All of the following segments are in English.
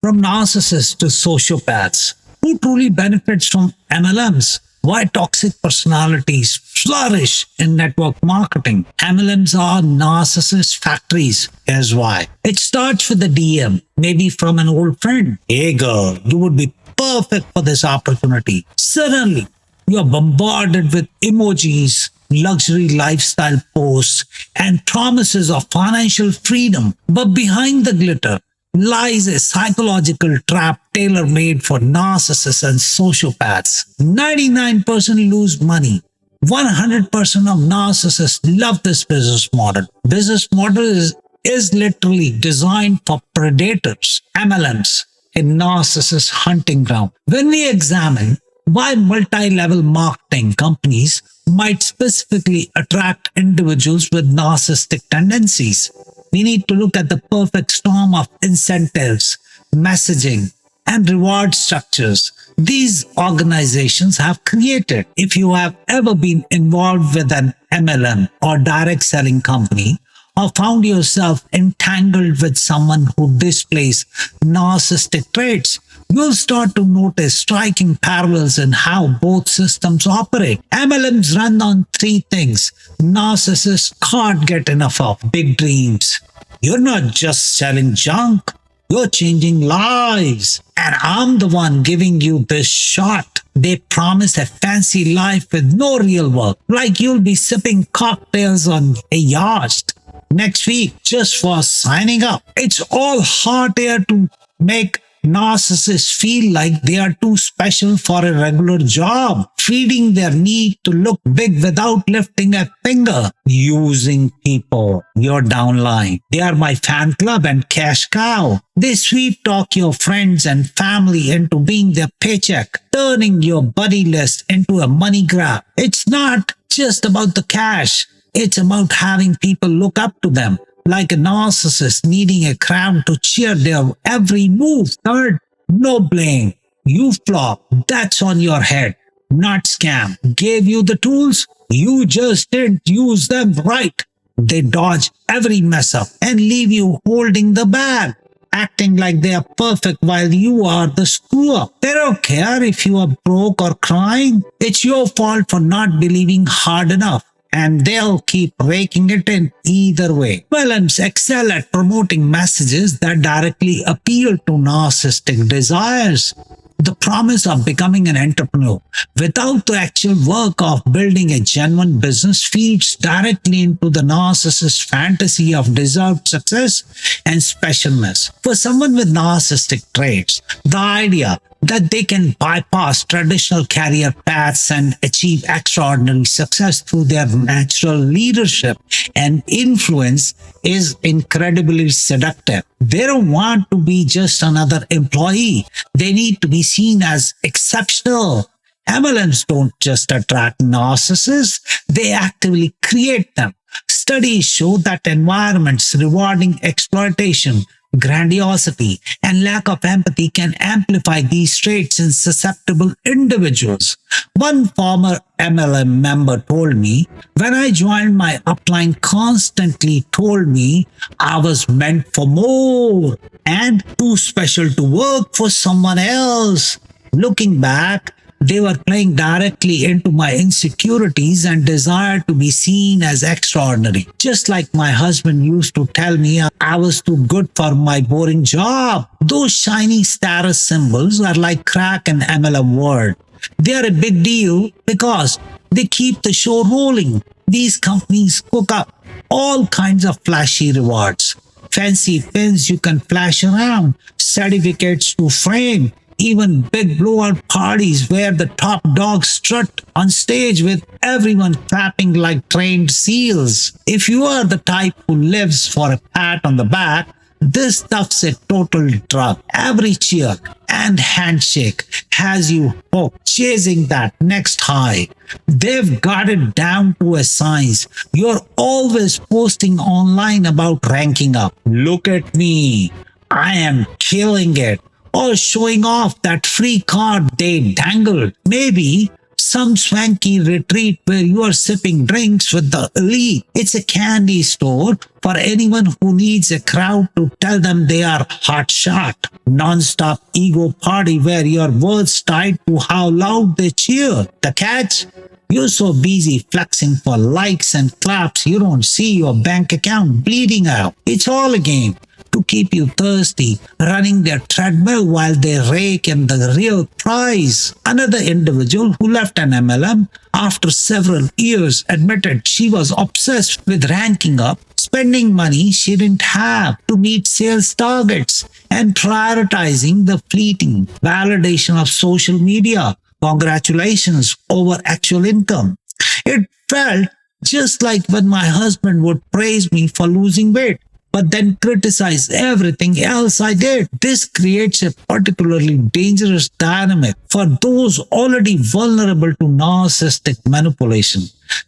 From narcissists to sociopaths, who truly benefits from MLMs? Why toxic personalities flourish in network marketing? MLMs are narcissist factories. Here's why. It starts with a DM, maybe from an old friend. Hey girl, you would be perfect for this opportunity. Suddenly, you are bombarded with emojis, luxury lifestyle posts, and promises of financial freedom. But behind the glitter lies a psychological trap tailor-made for narcissists and sociopaths. 99% lose money. 100% of narcissists love this business model. Business model is literally designed for predators. MLMs, a narcissist hunting ground. When we examine why multi-level marketing companies might specifically attract individuals with narcissistic tendencies, we need to look at the perfect storm of incentives, messaging, and reward structures these organizations have created. If you have ever been involved with an MLM or direct selling company, or found yourself entangled with someone who displays narcissistic traits, you'll start to notice striking parallels in how both systems operate. MLMs run on three things narcissists can't get enough of: big dreams. You're not just selling junk, you're changing lives. And I'm the one giving you this shot. They promise a fancy life with no real work, like you'll be sipping cocktails on a yacht next week just for signing up. It's all hot air to make narcissists feel like they are too special for a regular job, feeding their need to look big without lifting a finger. Using people, your downline. They are my fan club and cash cow. They sweet talk your friends and family into being their paycheck, turning your buddy list into a money grab. It's not just about the cash. It's about having people look up to them, like a narcissist needing a crowd to cheer their every move. Third, no blame. You flop. That's on your head. Not scam. Gave you the tools. You just didn't use them right. They dodge every mess up and leave you holding the bag, acting like they are perfect while you are the screw up. They don't care if you are broke or crying. It's your fault for not believing hard enough, and they'll keep raking it in either way. MLMs excel at promoting messages that directly appeal to narcissistic desires. The promise of becoming an entrepreneur without the actual work of building a genuine business feeds directly into the narcissist's fantasy of deserved success and specialness. For someone with narcissistic traits, the idea that they can bypass traditional career paths and achieve extraordinary success through their natural leadership and influence is incredibly seductive. They don't want to be just another employee. They need to be seen as exceptional. MLMs don't just attract narcissists, they actively create them. Studies show that environments rewarding exploitation, grandiosity, and lack of empathy can amplify these traits in susceptible individuals. One former MLM member told me, when I joined, my upline constantly told me I was meant for more and too special to work for someone else. Looking back, they were playing directly into my insecurities and desire to be seen as extraordinary. Just like my husband used to tell me I was too good for my boring job. Those shiny status symbols are like crack in MLM world. They are a big deal because they keep the show rolling. These companies cook up all kinds of flashy rewards. Fancy pins you can flash around, certificates to frame, even big blowout parties where the top dogs strut on stage with everyone clapping like trained seals. If you are the type who lives for a pat on the back, this stuff's a total drug. Every cheer and handshake has you hooked, chasing that next high. They've got it down to a science. You're always posting online about ranking up. Look at me. I am killing it. Or showing off that free card they dangled. Maybe some swanky retreat where you are sipping drinks with the elite. It's a candy store for anyone who needs a crowd to tell them they are hot shot. Non-stop ego party where your words tied to how loud they cheer. The catch? You're so busy flexing for likes and claps you don't see your bank account bleeding out. It's all a game to keep you thirsty, running their treadmill while they rake in the real prize. Another individual who left an MLM after several years admitted she was obsessed with ranking up, spending money she didn't have to meet sales targets, and prioritizing the fleeting validation of social media. Congratulations over actual income. It felt just like when my husband would praise me for losing weight, but then criticize everything else I did. This creates a particularly dangerous dynamic for those already vulnerable to narcissistic manipulation.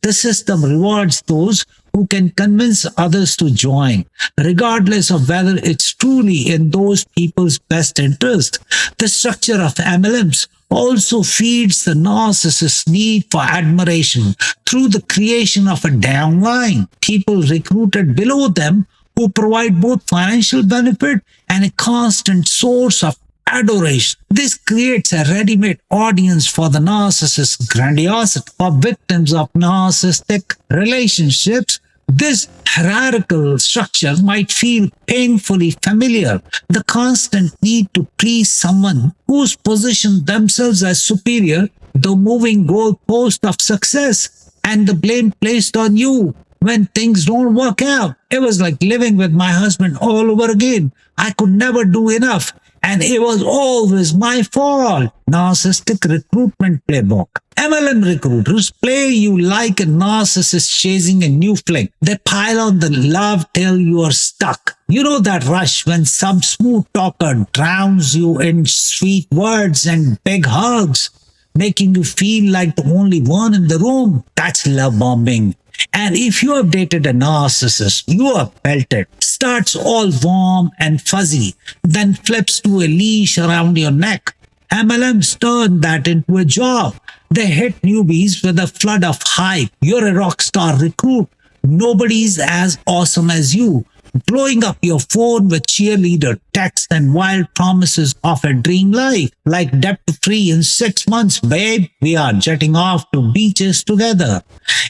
The system rewards those who can convince others to join, regardless of whether it's truly in those people's best interest. The structure of MLMs also feeds the narcissist's need for admiration through the creation of a downline, people recruited below them who provide both financial benefit and a constant source of adoration. This creates a ready-made audience for the narcissist's grandiosity. For victims of narcissistic relationships, this hierarchical structure might feel painfully familiar. The constant need to please someone who's positioned themselves as superior, the moving goalpost of success, and the blame placed on you when things don't work out. It was like living with my husband all over again. I could never do enough, and it was always my fault. Narcissistic recruitment playbook. MLM recruiters play you like a narcissist chasing a new flick. They pile on the love till you are stuck. You know that rush when some smooth talker drowns you in sweet words and big hugs, making you feel like the only one in the room. That's love bombing. And if you have dated a narcissist, you have felt it. Starts all warm and fuzzy, then flips to a leash around your neck. MLMs turn that into a job. They hit newbies with a flood of hype. You're a rock star recruit. Nobody's as awesome as you. Blowing up your phone with cheerleader texts and wild promises of a dream life. Like debt-free in 6 months, babe. We are jetting off to beaches together.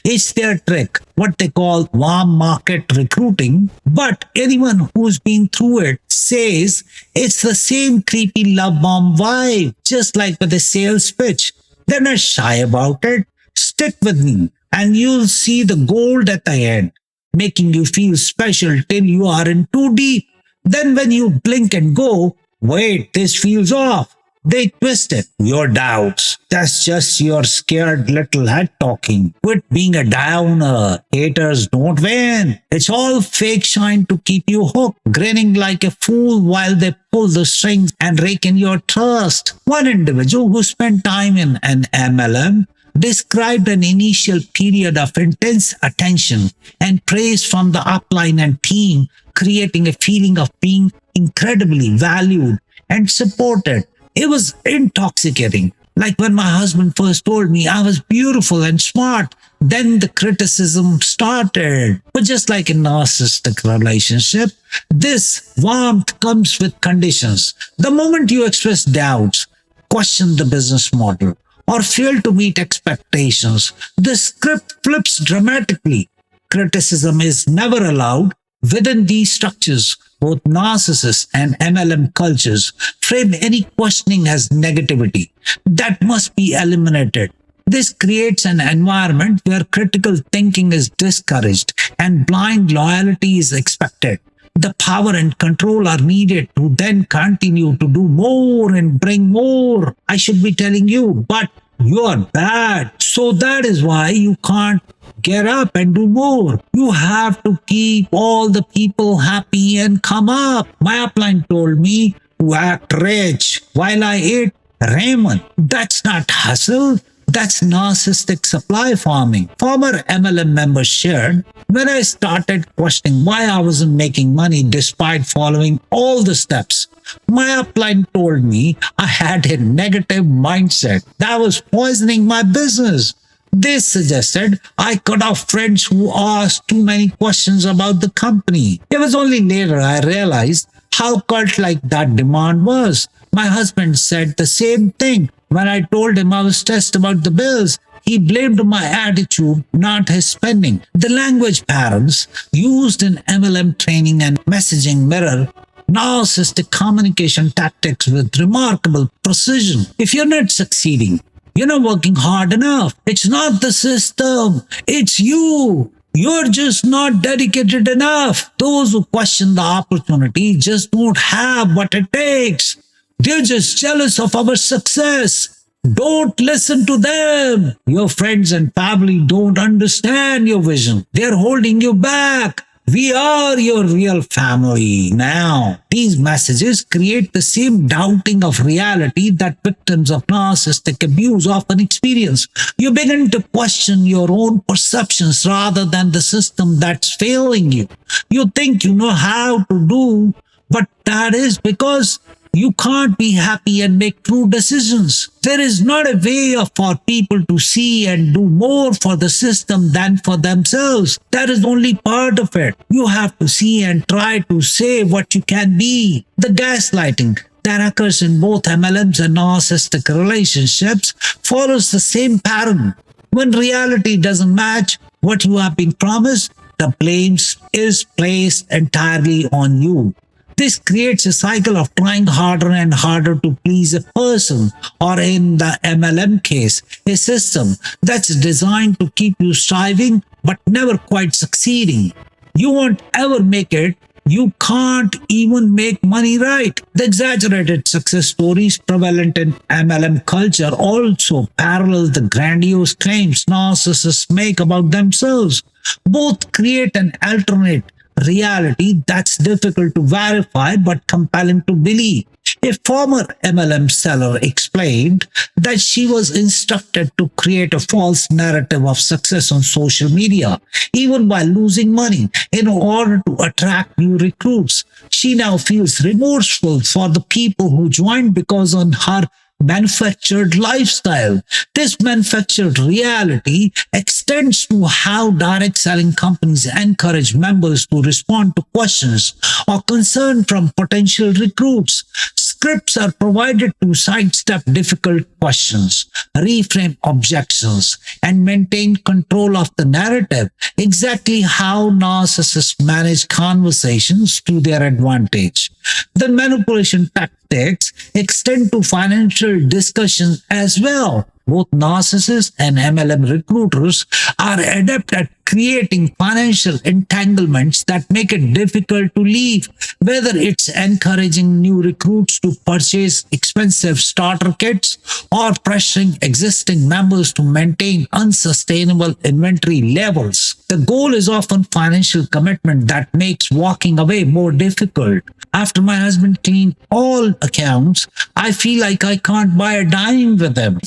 It's their trick, what they call warm market recruiting. But anyone who's been through it says it's the same creepy love bomb vibe, just like with a sales pitch. They're not shy about it. Stick with me and you'll see the gold at the end, making you feel special till you are in too deep. Then when you blink and go, wait, this feels off, they twist it. Your doubts. That's just your scared little head talking. Quit being a downer. Haters don't win. It's all fake shine to keep you hooked, grinning like a fool while they pull the strings and rake in your trust. One individual who spent time in an MLM described an initial period of intense attention and praise from the upline and team, creating a feeling of being incredibly valued and supported. It was intoxicating. Like when my husband first told me I was beautiful and smart, then the criticism started. But just like in a narcissistic relationship, this warmth comes with conditions. The moment you express doubts, question the business model, or fail to meet expectations, the script flips dramatically. Criticism is never allowed. Within these structures, both narcissists and MLM cultures frame any questioning as negativity. That must be eliminated. This creates an environment where critical thinking is discouraged and blind loyalty is expected. The power and control are needed to then continue to do more and bring more. I should be telling you, but you are bad. So that is why you can't get up and do more. You have to keep all the people happy and come up. My upline told me to act rich while I ate ramen. That's not hustle. That's narcissistic supply farming. Former MLM members shared, when I started questioning why I wasn't making money despite following all the steps, My upline told me I had a negative mindset that was poisoning my business. They suggested I cut off friends who asked too many questions about the company. It was only later I realized how cult like that demand was. My husband said the same thing when I told him I was stressed about the bills. He blamed my attitude, not his spending. The language patterns used in MLM training and messaging mirror narcissistic communication tactics with remarkable precision. If you're not succeeding, you're not working hard enough. It's not the system, it's you. You're just not dedicated enough. Those who question the opportunity just don't have what it takes. They're just jealous of our success. Don't listen to them. Your friends and family don't understand your vision. They're holding you back. We are your real family now. These messages create the same doubting of reality that victims of narcissistic abuse often experience. You begin to question your own perceptions rather than the system that's failing you. You think you know how to do, but that is because you can't be happy and make true decisions. There is not a way for people to see and do more for the system than for themselves. That is only part of it. You have to see and try to say what you can be. The gaslighting that occurs in both MLMs and narcissistic relationships follows the same pattern. When reality doesn't match what you have been promised, the blame is placed entirely on you. This creates a cycle of trying harder and harder to please a person, or in the MLM case, a system that's designed to keep you striving but never quite succeeding. You won't ever make it. You can't even make money right. The exaggerated success stories prevalent in MLM culture also parallel the grandiose claims narcissists make about themselves. Both create an alternate reality that's difficult to verify but compelling to believe. A former MLM seller explained that she was instructed to create a false narrative of success on social media, even while losing money, in order to attract new recruits. She now feels remorseful for the people who joined because of her manufactured lifestyle. This manufactured reality extends to how direct selling companies encourage members to respond to questions or concern from potential recruits. Scripts are provided to sidestep difficult questions, reframe objections, and maintain control of the narrative, exactly how narcissists manage conversations to their advantage. The manipulation tactics extend to financial discussions as well. Both narcissists and MLM recruiters are adept at creating financial entanglements that make it difficult to leave, whether it's encouraging new recruits to purchase expensive starter kits or pressuring existing members to maintain unsustainable inventory levels. The goal is often financial commitment that makes walking away more difficult. After my husband cleaned all accounts, I feel like I can't buy a dime with him.